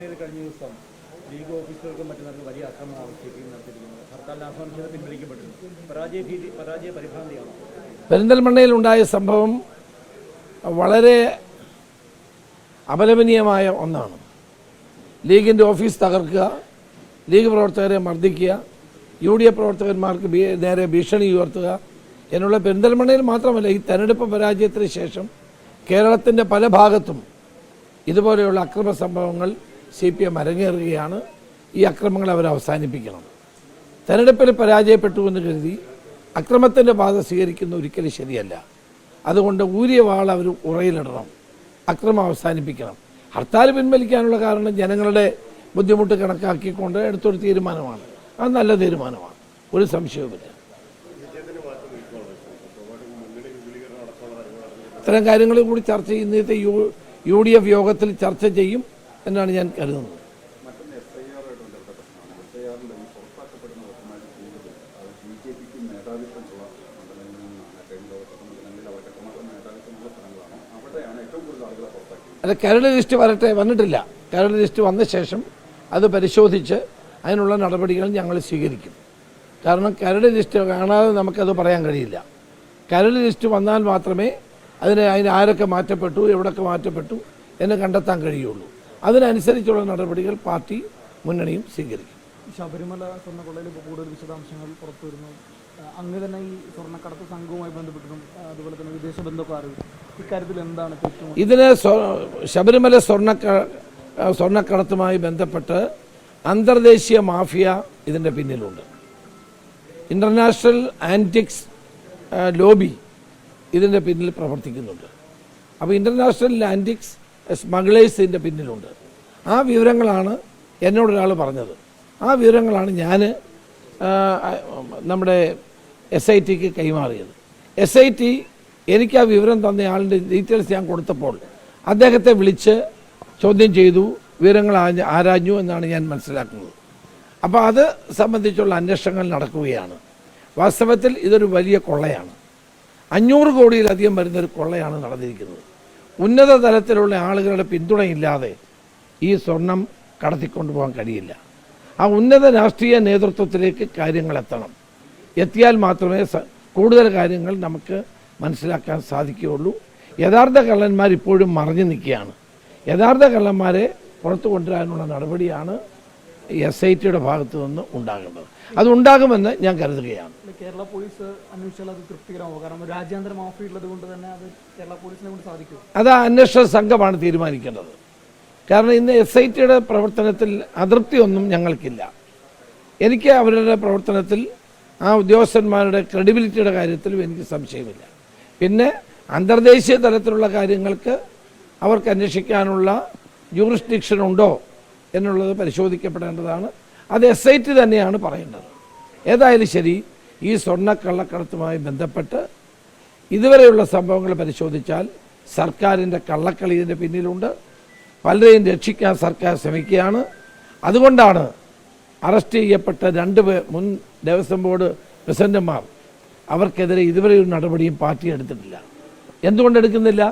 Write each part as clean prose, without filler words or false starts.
കഴിഞ്ഞ ദിവസം ലീഗ് ഓഫീസർക്കും മറ്റു നടന്ന വലിയ അക്രമമാണ് സിപിഎം നടത്തിയിരിക്കുന്നത്. ഹർത്താലിന് ആഹ്വാനം ചെയ്ത് പിൻവലിക്കപ്പെട്ടിരുന്നു. പരാജയ പരിഭ്രാന്തിയാണോ? പെരിന്തൽമണ്ണയിലുണ്ടായ സംഭവം വളരെ അപലപനീയമായ ഒന്നാണ്. ലീഗിൻ്റെ ഓഫീസ് തകർക്കുക, ലീഗ് പ്രവർത്തകരെ മർദ്ദിക്കുക, UDF പ്രവർത്തകന്മാർക്ക് നേരെ ഭീഷണി ഉയർത്തുക എന്നുള്ള പെരിന്തൽമണ്ണയിൽ മാത്രമല്ല, ഈ തെരഞ്ഞെടുപ്പ് പരാജയത്തിന് ശേഷം കേരളത്തിൻ്റെ പല ഭാഗത്തും ഇതുപോലെയുള്ള അക്രമ സംഭവങ്ങൾ CPM അരങ്ങേറുകയാണ്. ഈ അക്രമങ്ങൾ അവർ അവസാനിപ്പിക്കണം. തെരഞ്ഞെടുപ്പിൽ പരാജയപ്പെട്ടു എന്ന് കരുതി അക്രമത്തിൻ്റെ പാത സ്വീകരിക്കുന്ന ഒരിക്കലും ശരിയല്ല. അതുകൊണ്ട് ഊരിയ വാൾ അവർ ഉറയിലിടണം, അക്രമം അവസാനിപ്പിക്കണം. ഹർത്താൽ പിൻവലിക്കാനുള്ള കാരണം ജനങ്ങളുടെ ബുദ്ധിമുട്ട് കണക്കാക്കിക്കൊണ്ട് എടുത്തൊരു തീരുമാനമാണ്. അത് നല്ല തീരുമാനമാണ്, ഒരു സംശയവുമില്ല. ഇത്തരം കാര്യങ്ങളിൽ കൂടി ചർച്ച ചെയ്യുന്നത്തെ UDF യോഗത്തിൽ ചർച്ച ചെയ്യും എന്നാണ് ഞാൻ കരുതുന്നത്. അല്ല, കരട് ലിസ്റ്റ് വന്നിട്ടില്ല. കരട് ലിസ്റ്റ് വന്ന ശേഷം അത് പരിശോധിച്ച് അതിനുള്ള നടപടികൾ ഞങ്ങൾ സ്വീകരിക്കും. കാരണം കരട് ലിസ്റ്റ് കാണാതെ നമുക്കത് പറയാൻ കഴിയില്ല. കരട് ലിസ്റ്റ് വന്നാൽ മാത്രമേ അതിന് ആരൊക്കെ മാറ്റപ്പെട്ടു, എവിടെയൊക്കെ മാറ്റപ്പെട്ടു എന്ന് കണ്ടെത്താൻ കഴിയുള്ളൂ. അതിനനുസരിച്ചുള്ള നടപടികൾ പാർട്ടി മുന്നണിയും സ്വീകരിക്കും. ശബരിമല സ്വർണ്ണക്കൊള്ളയിൽ ഇപ്പോൾ കൂടുതൽ വിശദാംശങ്ങൾ പുറത്തു വരുന്നു. അങ്ങ് തന്നെ ഈ സ്വർണ്ണക്കടത്ത് സംഘവുമായി ബന്ധപ്പെട്ടിട്ടും അതുപോലെ തന്നെ വിദേശ ബന്ധമൊക്കെ അറിയും. ഇക്കാര്യത്തിൽ എന്താണ് ഇതിന് ശബരിമല സ്വർണ്ണക്കടത്തുമായി ബന്ധപ്പെട്ട് അന്തർദേശീയ മാഫിയ ഇതിൻ്റെ പിന്നിലുണ്ട്. ഇൻ്റർനാഷണൽ ആൻറ്റിക്സ് ലോബി ഇതിൻ്റെ പിന്നിൽ പ്രവർത്തിക്കുന്നുണ്ട്. അപ്പോൾ ഇൻ്റർനാഷണൽ ആൻറ്റിക്സ് സ്മഗ്ലേഴ്സ് ഇതിൻ്റെ പിന്നിലുണ്ട്. ആ വിവരങ്ങളാണ് എന്നോടൊരാൾ പറഞ്ഞത്. ആ വിവരങ്ങളാണ് ഞാൻ നമ്മുടെ SITക്ക് കൈമാറിയത്. SIT എനിക്ക് ആ വിവരം തന്ന ആളിൻ്റെ ഡീറ്റെയിൽസ് ഞാൻ കൊടുത്തപ്പോൾ അദ്ദേഹത്തെ വിളിച്ച് ചോദ്യം ചെയ്തു, വിവരങ്ങൾ ആരാഞ്ഞു എന്നാണ് ഞാൻ മനസ്സിലാക്കുന്നത്. അപ്പോൾ അത് സംബന്ധിച്ചുള്ള അന്വേഷണങ്ങൾ നടക്കുകയാണ്. വാസ്തവത്തിൽ ഇതൊരു വലിയ കൊള്ളയാണ്. 500 കോടിയിലധികം വരുന്നൊരു കൊള്ളയാണ് നടന്നിരിക്കുന്നത്. ഉന്നത തലത്തിലുള്ള ആളുകളുടെ പിന്തുണയില്ലാതെ ഈ സ്വർണം കടത്തിക്കൊണ്ടുപോകാൻ കഴിയില്ല. ആ ഉന്നത രാഷ്ട്രീയ നേതൃത്വത്തിലേക്ക് കാര്യങ്ങൾ എത്തണം. എത്തിയാൽ മാത്രമേ കൂടുതൽ കാര്യങ്ങൾ നമുക്ക് മനസ്സിലാക്കാൻ സാധിക്കുകയുള്ളൂ. യഥാർത്ഥ കള്ളന്മാർ ഇപ്പോഴും മറഞ്ഞു നിൽക്കുകയാണ്. യഥാർത്ഥ കള്ളന്മാരെ പുറത്തു കൊണ്ടുവരാനുള്ള നടപടിയാണ് SITയുടെ ഭാഗത്തു നിന്ന് ഉണ്ടാകേണ്ടത്. അതുണ്ടാകുമെന്ന് ഞാൻ കരുതുകയാണ്. കേരള പോലീസ് അന്വേഷിച്ചാൽ അത് തൃപ്തികരമാവും. കാരണം രാജ്യാന്തര മാഫിയ ഉള്ളത് കൊണ്ട് തന്നെ അത് കേരള പോലീസിനെ കൊണ്ട് സാധിക്കും. അത് അന്വേഷണ സംഘമാണ് തീരുമാനിക്കേണ്ടത്. കാരണം ഇന്ന് SITയുടെ പ്രവർത്തനത്തിൽ അതൃപ്തിയൊന്നും ഞങ്ങൾക്കില്ല. എനിക്ക് അവരുടെ പ്രവർത്തനത്തിൽ ആ ഉദ്യോഗസ്ഥന്മാരുടെ ക്രെഡിബിലിറ്റിയുടെ കാര്യത്തിലും എനിക്ക് സംശയമില്ല. പിന്നെ അന്തർദേശീയ തലത്തിലുള്ള കാര്യങ്ങൾക്ക് അവർക്ക് അന്വേഷിക്കാനുള്ള ജൂറിസ്ഡിക്ഷൻ ഉണ്ടോ എന്നുള്ളത് പരിശോധിക്കപ്പെടേണ്ടതാണ്. അത് SIT തന്നെയാണ് പറയേണ്ടത്. ഏതായാലും ശരി, ഈ സ്വർണ്ണക്കള്ളക്കടത്തുമായി ബന്ധപ്പെട്ട് ഇതുവരെയുള്ള സംഭവങ്ങൾ പരിശോധിച്ചാൽ സർക്കാരിൻ്റെ കള്ളക്കളി ഇതിൻ്റെ പിന്നിലുണ്ട്. പലരെയും രക്ഷിക്കാൻ സർക്കാർ ശ്രമിക്കുകയാണ്. അതുകൊണ്ടാണ് അറസ്റ്റ് ചെയ്യപ്പെട്ട 2 മുൻ ദേവസ്വം ബോർഡ് പ്രസിഡന്റുമാർ അവർക്കെതിരെ ഇതുവരെ ഒരു നടപടിയും പാർട്ടി എടുത്തിട്ടില്ല. എന്തുകൊണ്ടെടുക്കുന്നില്ല?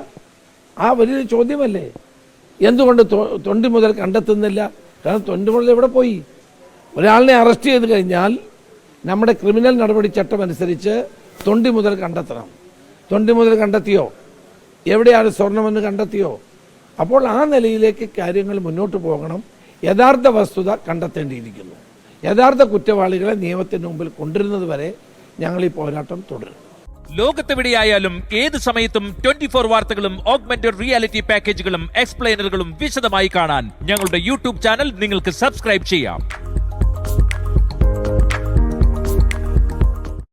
ആ വലിയൊരു ചോദ്യമല്ലേ. എന്തുകൊണ്ട് തൊണ്ടി മുതൽ കണ്ടെത്തുന്നില്ല? കാരണം തൊണ്ടി മുതൽ എവിടെ പോയി? ഒരാളിനെ അറസ്റ്റ് ചെയ്ത് കഴിഞ്ഞാൽ നമ്മുടെ ക്രിമിനൽ നടപടി ചട്ടം അനുസരിച്ച് തൊണ്ടി മുതൽ കണ്ടെത്തണം. തൊണ്ടി മുതൽ കണ്ടെത്തിയോ? എവിടെയാണ് സ്വർണമെന്ന് കണ്ടെത്തിയോ? അപ്പോൾ ആ നിലയിലേക്ക് കാര്യങ്ങൾ മുന്നോട്ട് പോകണം. യഥാർത്ഥ വസ്തുത കണ്ടെത്തേണ്ടിയിരിക്കുന്നു. യഥാർത്ഥ കുറ്റവാളികളെ നിയമത്തിന് മുമ്പിൽ കൊണ്ടുവരുന്നത് വരെ ഞങ്ങൾ ഈ പോരാട്ടം തുടരും. ലോകത്തെവിടെയായാലും ഏത് സമയത്തും 24 വാർത്തകളും ഓഗ്മെന്റഡ് റിയാലിറ്റി പാക്കേജുകളും എക്സ്പ്ലെയിനറുകളും വിശദമായി കാണാൻ ഞങ്ങളുടെ YouTube ചാനൽ നിങ്ങൾക്ക് സബ്സ്ക്രൈബ് ചെയ്യാം.